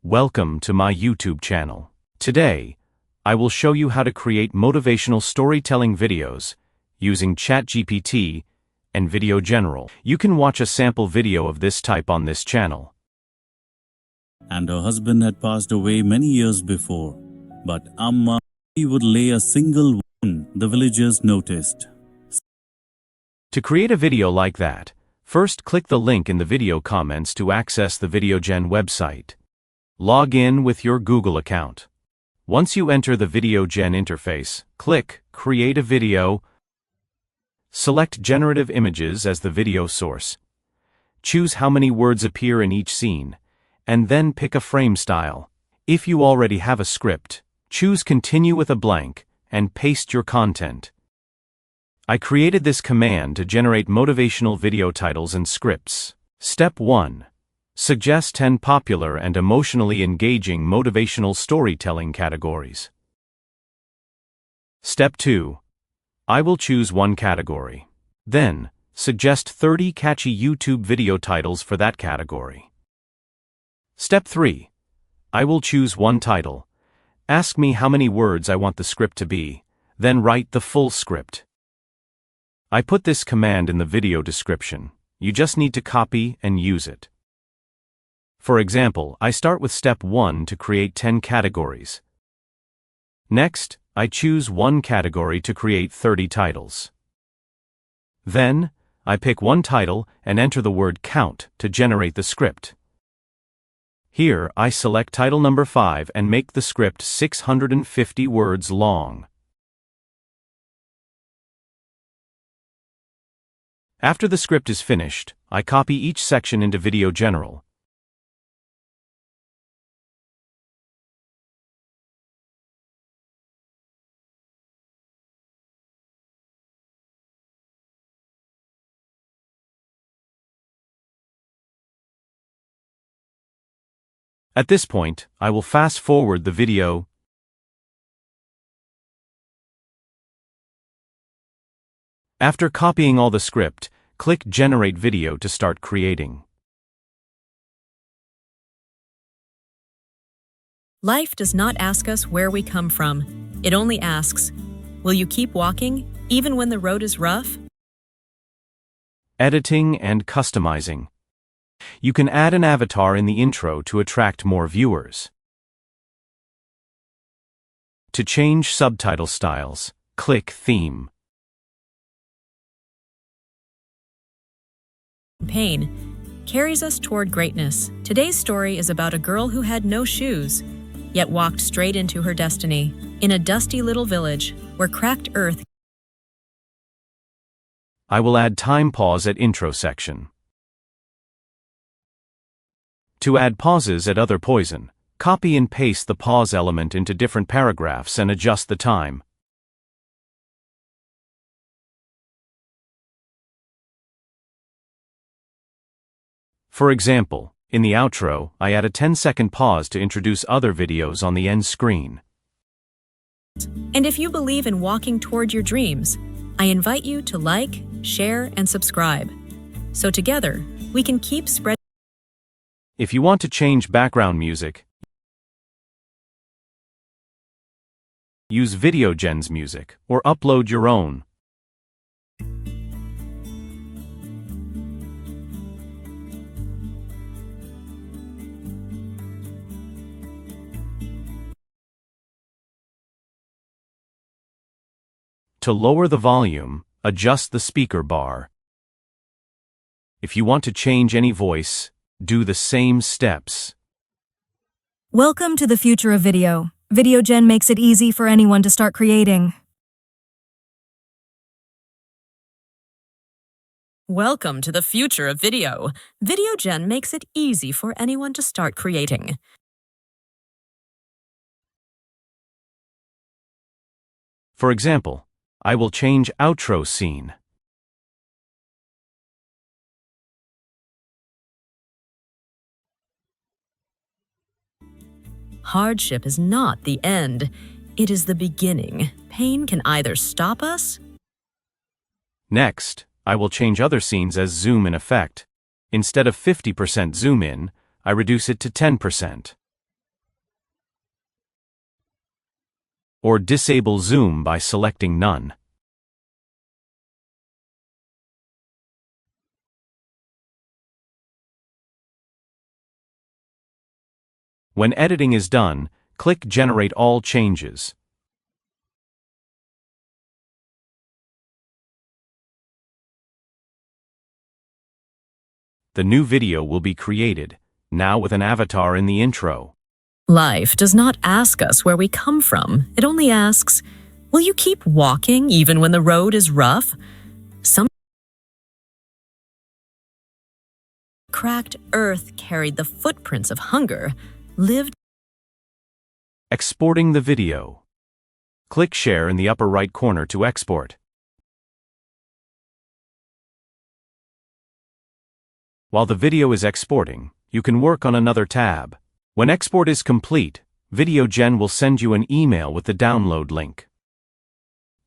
Welcome to my YouTube channel. Today, I will show you how to create motivational storytelling videos using ChatGPT and VideoGen. You can watch a sample video of this type on this channel. And her husband had passed away many years before, but Amma would lay a single wound, the villagers noticed. To create a video like that, first click the link in the video comments to access the VideoGen website. Log in with your Google account. Once you enter the VideoGen interface, click Create a Video. Select Generative Images as the video source. Choose how many words appear in each scene, and then pick a frame style. If you already have a script, choose Continue with a blank and paste your content. I created this command to generate motivational video titles and scripts. Step 1. Suggest 10 popular and emotionally engaging motivational storytelling categories. Step 2. I will choose one category. Then, suggest 30 catchy YouTube video titles for that category. Step 3. I will choose one title. Ask me how many words I want the script to be, then write the full script. I put this command in the video description. You just need to copy and use it. For example, I start with step 1 to create 10 categories. Next, I choose one category to create 30 titles. Then, I pick one title and enter the word count to generate the script. Here, I select title number 5 and make the script 650 words long. After the script is finished, I copy each section into VideoGen. At this point, I will fast forward the video. After copying all the script, click Generate Video to start creating. Life does not ask us where we come from. It only asks, will you keep walking, even when the road is rough? Editing and customizing. You can add an avatar in the intro to attract more viewers. To change subtitle styles, click Theme. Pain carries us toward greatness. Today's story is about a girl who had no shoes, yet walked straight into her destiny, in a dusty little village where cracked earth. I will add time pause at intro section. To add pauses at other poison, copy and paste the pause element into different paragraphs and adjust the time. For example, in the outro, I add a 10-second pause to introduce other videos on the end screen. And if you believe in walking toward your dreams, I invite you to like, share, and subscribe. So together, we can keep spreading. If you want to change background music, use VideoGen's music or upload your own. To lower the volume, adjust the speaker bar. If you want to change any voice, do the same steps. Welcome to the future of video. VideoGen makes it easy for anyone to start creating. Welcome to the future of video. VideoGen makes it easy for anyone to start creating. For example, I will change outro scene. Hardship is not the end. It is the beginning. Pain can either stop us. Next, I will change other scenes as zoom in effect. Instead of 50% zoom in, I reduce it to 10%. or disable zoom by selecting none. When editing is done, click Generate All Changes. The new video will be created, now with an avatar in the intro. Life does not ask us where we come from. It only asks, will you keep walking even when the road is rough? Some cracked earth carried the footprints of hunger, lived. Exporting the video. Click Share in the upper right corner to export. While the video is exporting, you can work on another tab. When export is complete, VideoGen will send you an email with the download link.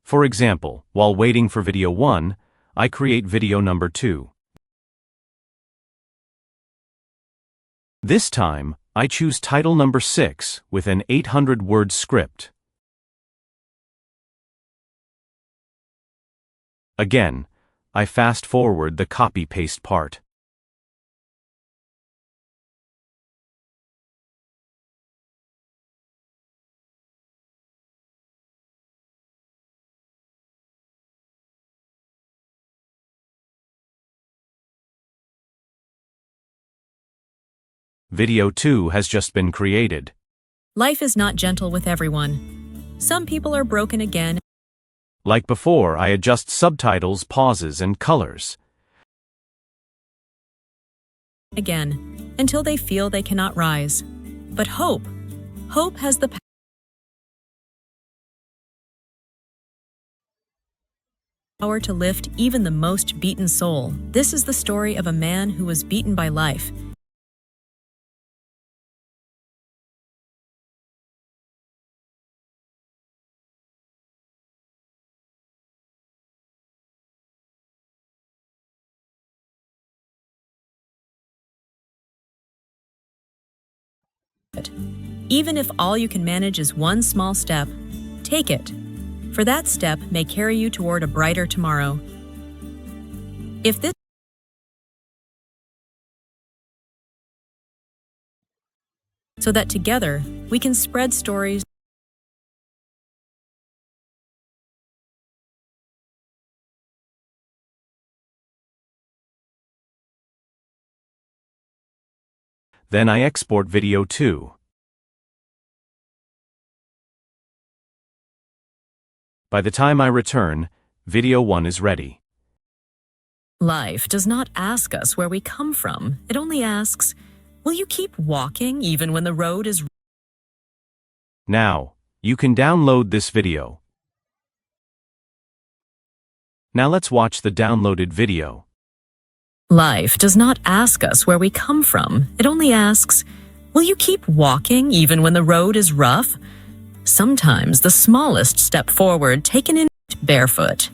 For example, while waiting for video 1, I create video number 2. This time, I choose title number 6 with an 800-word script. Again, I fast-forward the copy-paste part. Video 2 has just been created. Life is not gentle with everyone. Some people are broken again. Like before, I adjust subtitles, pauses, and colors. Again, until they feel they cannot rise. But hope has the power to lift even the most beaten soul. This is the story of a man who was beaten by life. Even if all you can manage is one small step, take it. For that step may carry you toward a brighter tomorrow. If this so that together we can spread stories. Then I export video 2. By the time I return, video 1 is ready. Life does not ask us where we come from. It only asks, will you keep walking even when the road is... Now, you can download this video. Now let's watch the downloaded video. Life does not ask us where we come from. It only asks, will you keep walking even when the road is rough? Sometimes the smallest step forward taken in barefoot.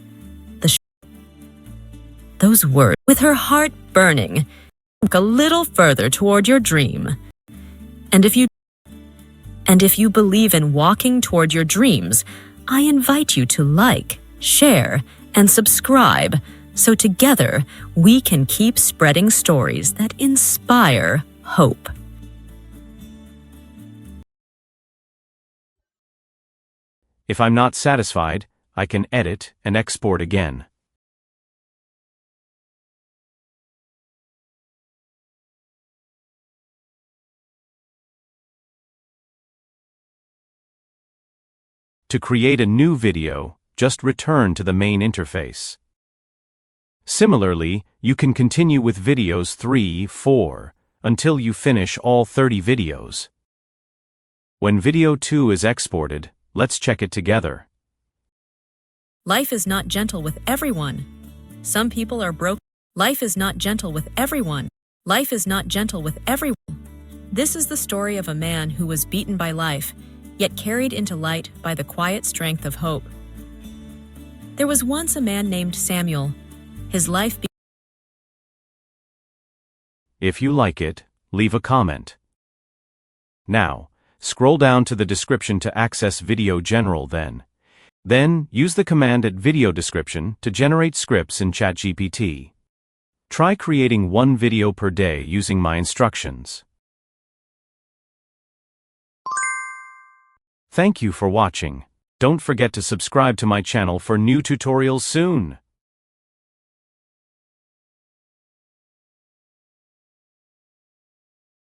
Those words, with her heart burning, walk a little further toward your dream. And if you believe in walking toward your dreams, I invite you to like, share, and subscribe so together we can keep spreading stories that inspire hope. If I'm not satisfied, I can edit and export again. To create a new video, just return to the main interface. Similarly, you can continue with videos 3, 4, until you finish all 30 videos. When video 2 is exported, let's check it together. Life is not gentle with everyone. Some people are broken. Life is not gentle with everyone. Life is not gentle with everyone. This is the story of a man who was beaten by life, yet carried into light by the quiet strength of hope. There was once a man named Samuel. His life If you like it, leave a comment. Now, Scroll down to the description to access Video General Then, use the command at video description to generate scripts in ChatGPT. Try creating one video per day using my instructions. Thank you for watching. Don't forget to subscribe to my channel for new tutorials soon.